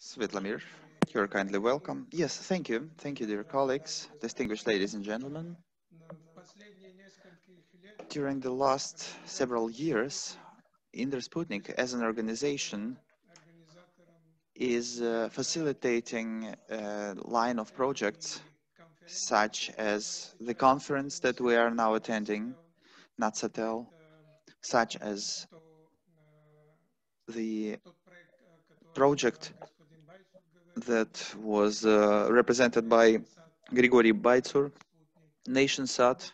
Svetlomir, you're kindly welcome. Yes, thank you. Thank you, dear colleagues, distinguished ladies and gentlemen. During the last several years, Intersputnik as an organization is facilitating a line of projects such as the conference that we are now attending, Natsatel, such as the project that was represented by Grigory Baitsur, NationSat,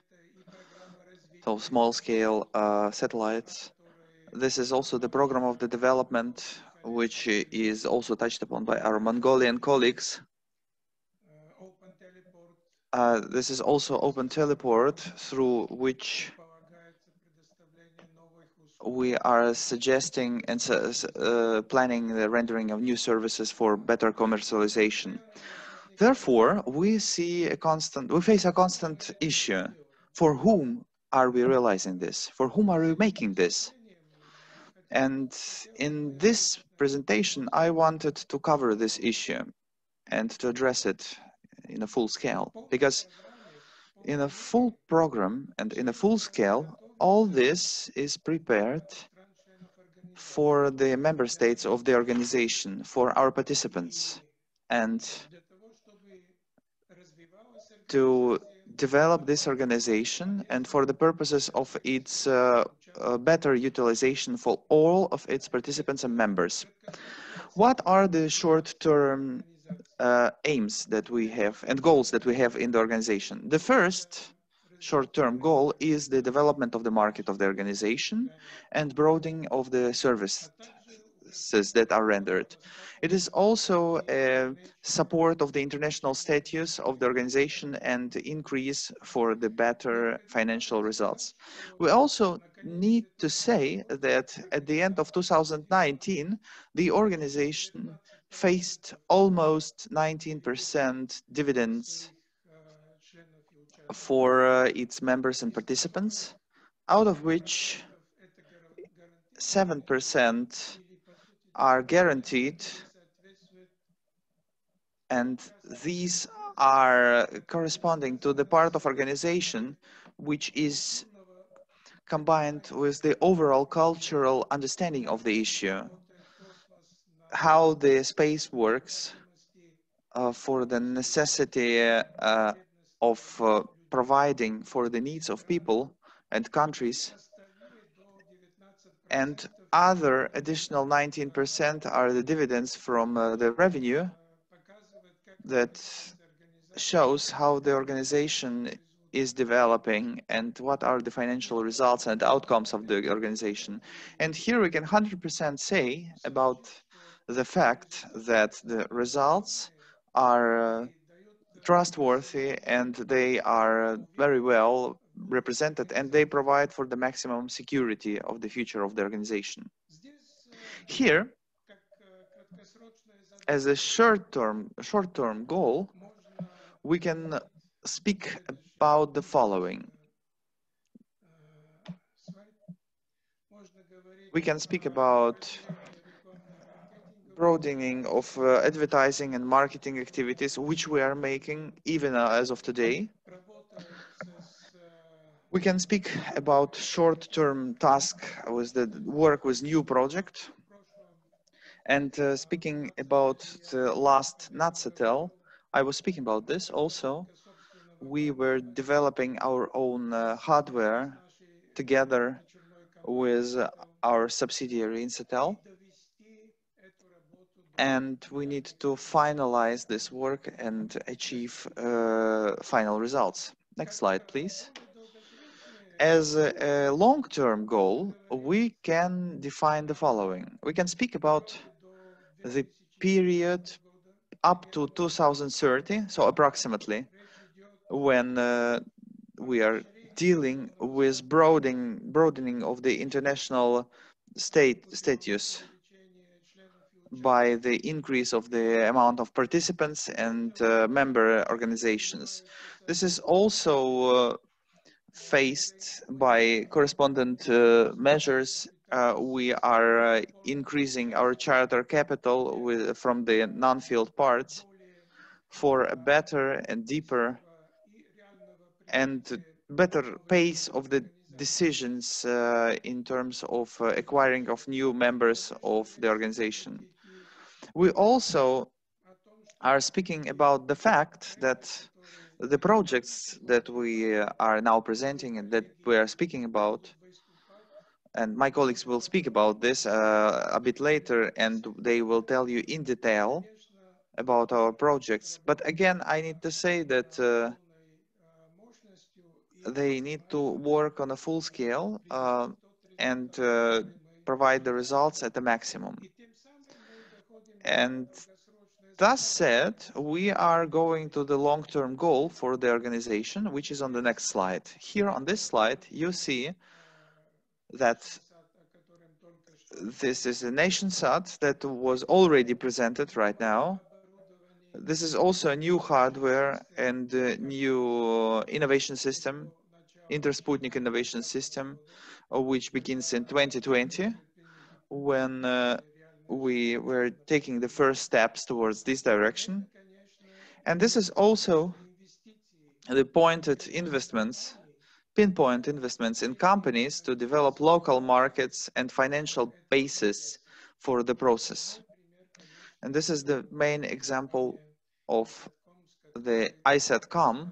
so small-scale satellites. This is also the program of the development, which is also touched upon by our Mongolian colleagues. This is also Open Teleport, through which we are suggesting and planning the rendering of new services for better commercialization. Therefore, we face a constant issue. For whom are we realizing this? For whom are we making this? And in this presentation, I wanted to cover this issue and to address it in a full scale, because in a full program and in a full scale, all this is prepared for the member states of the organization, for our participants, and to develop this organization and for the purposes of its better utilization for all of its participants and members. What are the short-term aims that we have and goals that we have in the organization? The first short-term goal is the development of the market of the organization and broadening of the services that are rendered. It is also a support of the international status of the organization and increase for the better financial results. We also need to say that at the end of 2019, the organization faced almost 19% dividends for its members and participants, out of which 7% are guaranteed, and these are corresponding to the part of organization which is combined with the overall cultural understanding of the issue, how the space works for the necessity of providing for the needs of people and countries, and other additional 19% are the dividends from the revenue that shows how the organization is developing and what are the financial results and outcomes of the organization. And here we can 100% say about the fact that the results are trustworthy and they are very well represented, and they provide for the maximum security of the future of the organization. Here, as a short-term goal, we can speak about the following. We can speak about broadening of advertising and marketing activities, which we are making even as of today. We can speak about short-term task with the work with new project. And speaking about the last Natsatel, I was speaking about this also. We were developing our own hardware together with our subsidiary Insatel, and we need to finalize this work and achieve final results. Next slide, please. As a long-term goal, we can define the following. We can speak about the period up to 2030, so approximately, when we are dealing with broadening of the international status by the increase of the amount of participants and member organizations. This is also faced by correspondent measures We are increasing our charter capital from the non-field parts for a better and deeper and better pace of the decisions in terms of acquiring of new members of the organization. We also are speaking about the fact that the projects that we are now presenting and that we are speaking about, and my colleagues will speak about this a bit later, and they will tell you in detail about our projects. But again, I need to say that they need to work on a full scale and provide the results at the maximum. And thus said, we are going to the long-term goal for the organization, which is on the next slide. Here on this slide, you see that this is a NationSat that was already presented right now. This is also a new hardware and new innovation system, Intersputnik innovation system, which begins in 2020, when we were taking the first steps towards this direction. And this is also the pinpoint investments in companies to develop local markets and financial basis for the process. And this is the main example of the ISATCOM,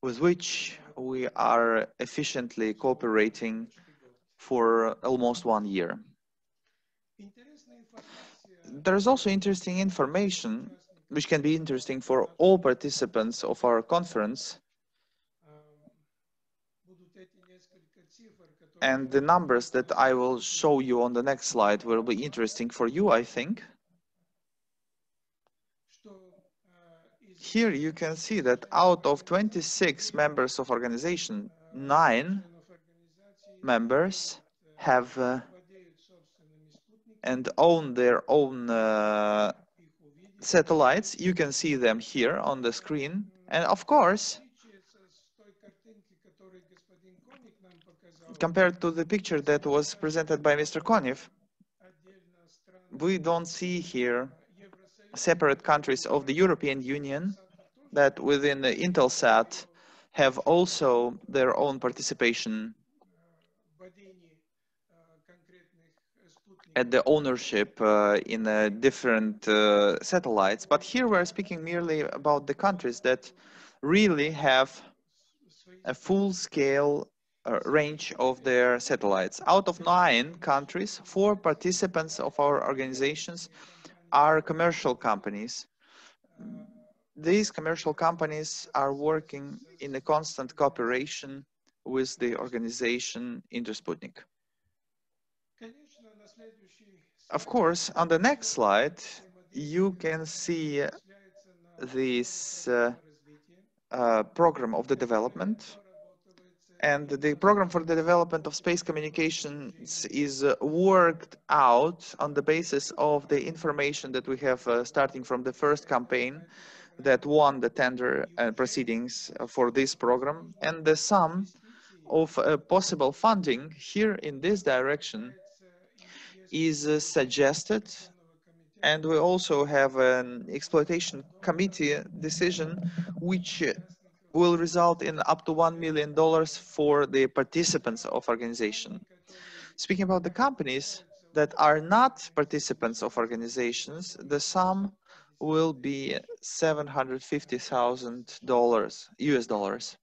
with which we are efficiently cooperating for almost 1 year. There is also interesting information, which can be interesting for all participants of our conference. And the numbers that I will show you on the next slide will be interesting for you, I think. Here you can see that out of 26 members of organization, 9 members have and own their own satellites. You can see them here on the screen. And of course, compared to the picture that was presented by Mr. Konev, we don't see here separate countries of the European Union that within the Intelsat have also their own participation at the ownership in different satellites. But here we're speaking merely about the countries that really have a full-scale range of their satellites. Out of 9 countries, 4 participants of our organizations are commercial companies. These commercial companies are working in a constant cooperation with the organization Intersputnik. Of course, on the next slide, you can see this program of the development. And the program for the development of space communications is worked out on the basis of the information that we have starting from the first campaign that won the tender proceedings for this program. And the sum of possible funding here in this direction is suggested. And we also have an exploitation committee decision, which will result in up to $1 million for the participants of organization. Speaking about the companies that are not participants of organizations, the sum will be $750,000 US dollars.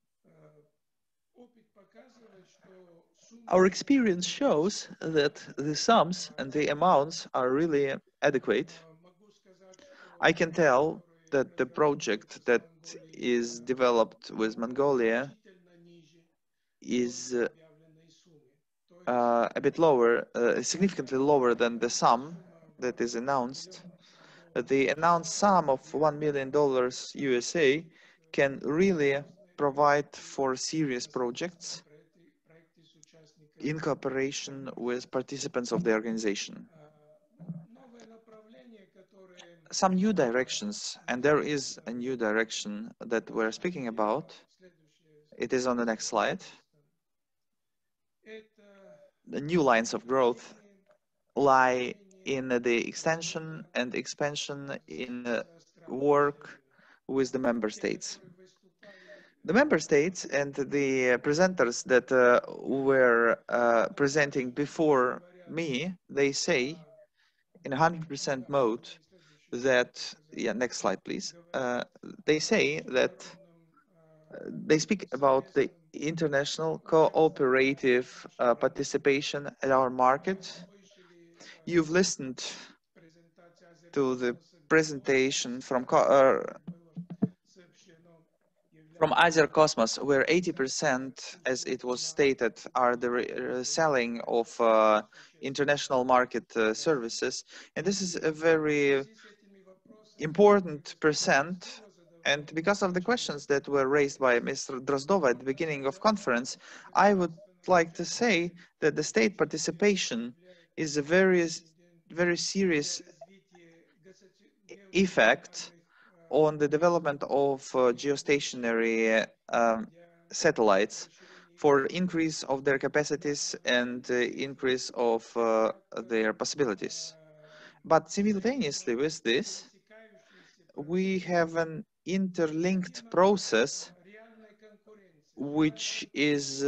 Our experience shows that the sums and the amounts are really adequate. I can tell that the project that is developed with Mongolia is a bit lower, significantly lower than the sum that is announced. The announced sum of $1 million USA can really provide for serious projects in cooperation with participants of the organization. Some new directions, and there is a new direction that we're speaking about. It is on the next slide. the new lines of growth lie in the extension and expansion in work with the member states. The member states and the presenters that were presenting before me, they say in 100% mode that, yeah, next slide, please. They say that they speak about the international cooperative participation at our market. You've listened to the presentation from Azer Cosmos, where 80%, as it was stated, are the selling of international market services. And this is a very important percent. And because of the questions that were raised by Mr. Drozdova at the beginning of conference, I would like to say that the state participation is a very serious effect on the development of geostationary satellites for increase of their capacities and increase of their possibilities. But simultaneously with this, we have an interlinked process which is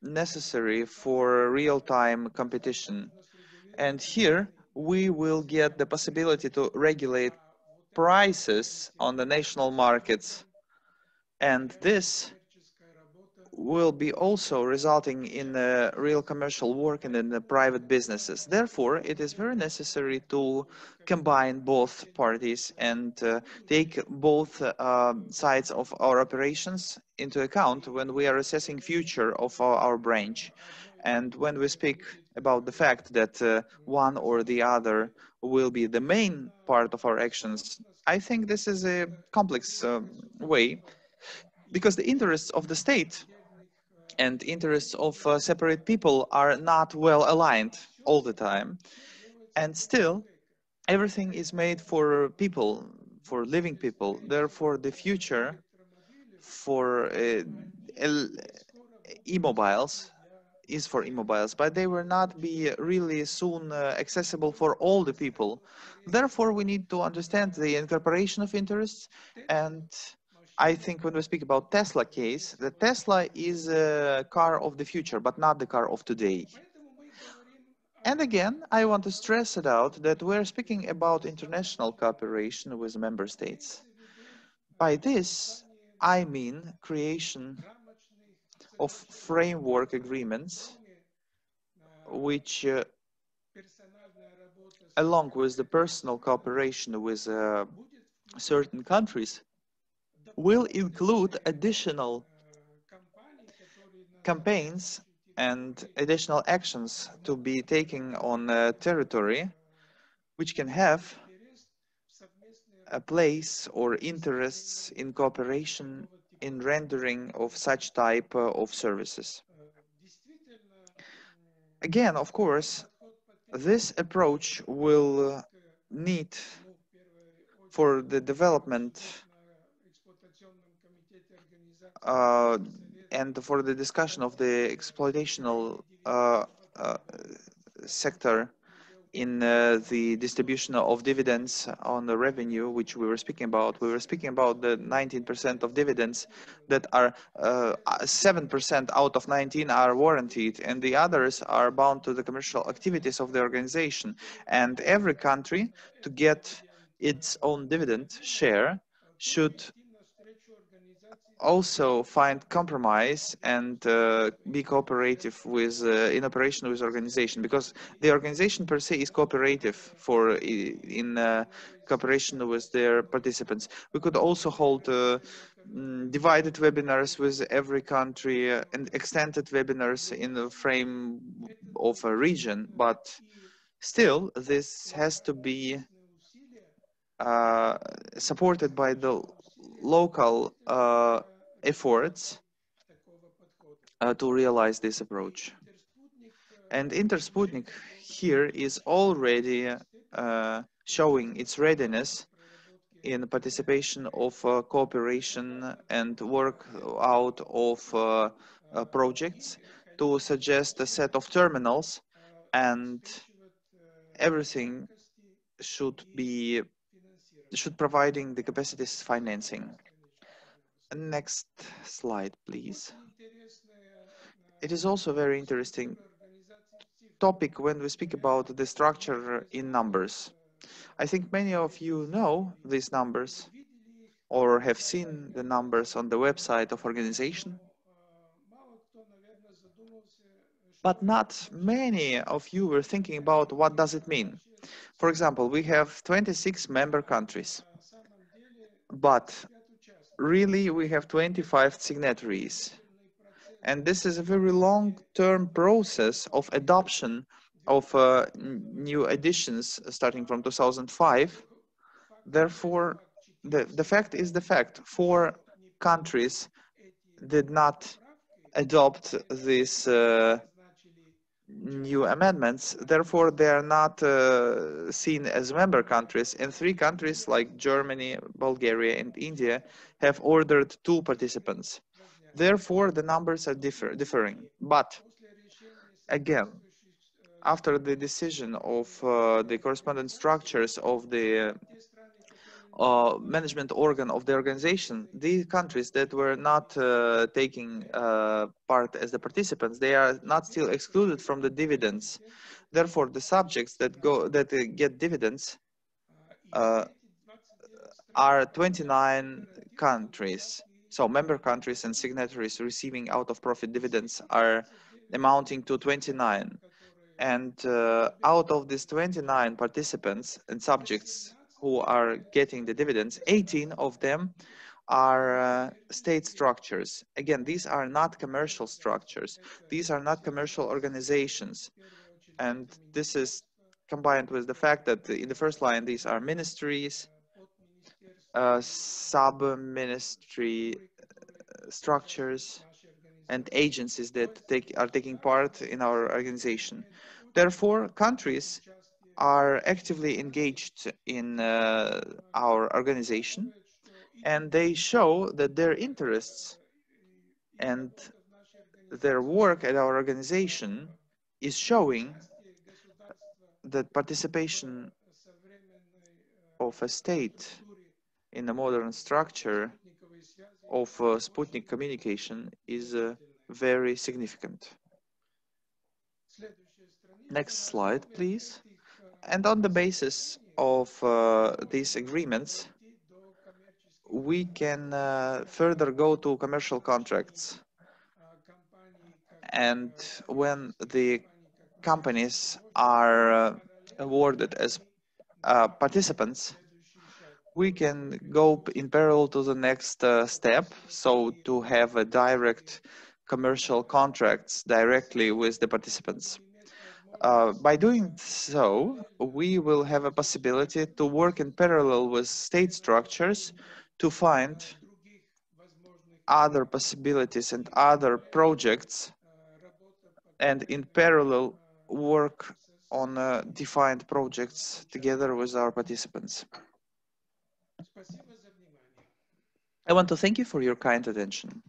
necessary for real-time competition. And here we will get the possibility to regulate prices on the national markets, and this will be also resulting in real commercial work and in the private businesses. Therefore, it is very necessary to combine both parties and take both sides of our operations into account when we are assessing future of our branch. And when we speak about the fact that one or the other will be the main part of our actions, I think this is a complex way, because the interests of the state and interests of separate people are not well aligned all the time. And still, everything is made for people, for living people. Therefore, the future for e-mobiles is for e-mobiles, but they will not be really soon accessible for all the people. Therefore, we need to understand the incorporation of interests. And I think when we speak about Tesla case, the Tesla is a car of the future, but not the car of today. And again, I want to stress it out that we're speaking about international cooperation with member states. By this, I mean creation of framework agreements which, along with the personal cooperation with certain countries, will include additional campaigns and additional actions to be taken on territory, which can have a place or interests in cooperation in rendering of such type of services. Again, of course, this approach will need for the development and for the discussion of the exploitational sector in the distribution of dividends on the revenue, which we were speaking about. We were speaking about the 19% of dividends that are 7% out of 19 are warranted, and the others are bound to the commercial activities of the organization. And every country, to get its own dividend share, should also find compromise and be cooperative with in operation with organization, because the organization per se is cooperative for in cooperation with their participants. We could also hold divided webinars with every country and extended webinars in the frame of a region, but still this has to be supported by the local efforts to realize this approach. And Intersputnik here is already showing its readiness in participation of cooperation and work out of projects to suggest a set of terminals, and everything should be should providing the capacities financing. Next slide, please. It is also a very interesting topic when we speak about the structure in numbers. I think many of you know these numbers or have seen the numbers on the website of organization, but not many of you were thinking about what does it mean. For example, we have 26 member countries, but really we have 25 signatories. And this is a very long-term process of adoption of new editions starting from 2005. Therefore, the fact is the fact. 4 countries did not adopt these new amendments. Therefore, they are not seen as member countries. And 3 countries like Germany, Bulgaria, and India have ordered 2 participants. Therefore, the numbers are differing. But again, after the decision of the correspondent structures of the management organ of the organization, these countries that were not taking part as the participants, they are not still excluded from the dividends. Therefore, the subjects that get dividends are 29 countries. So member countries and signatories receiving out of profit dividends are amounting to 29. And out of these 29 participants and subjects who are getting the dividends, 18 of them are state structures. Again, these are not commercial structures. These are not commercial organizations. And this is combined with the fact that in the first line, these are ministries, sub-ministry structures, and agencies that are taking part in our organization. Therefore, countries are actively engaged in our organization, and they show that their interests and their work at our organization is showing that participation of a state in a modern structure of Sputnik communication is very significant. Next slide, please. And on the basis of these agreements, we can further go to commercial contracts. And when the companies are awarded as participants, we can go in parallel to the next step, so to have a direct commercial contracts directly with the participants. By doing so, we will have a possibility to work in parallel with state structures to find other possibilities and other projects, and in parallel work on defined projects together with our participants. I want to thank you for your kind attention.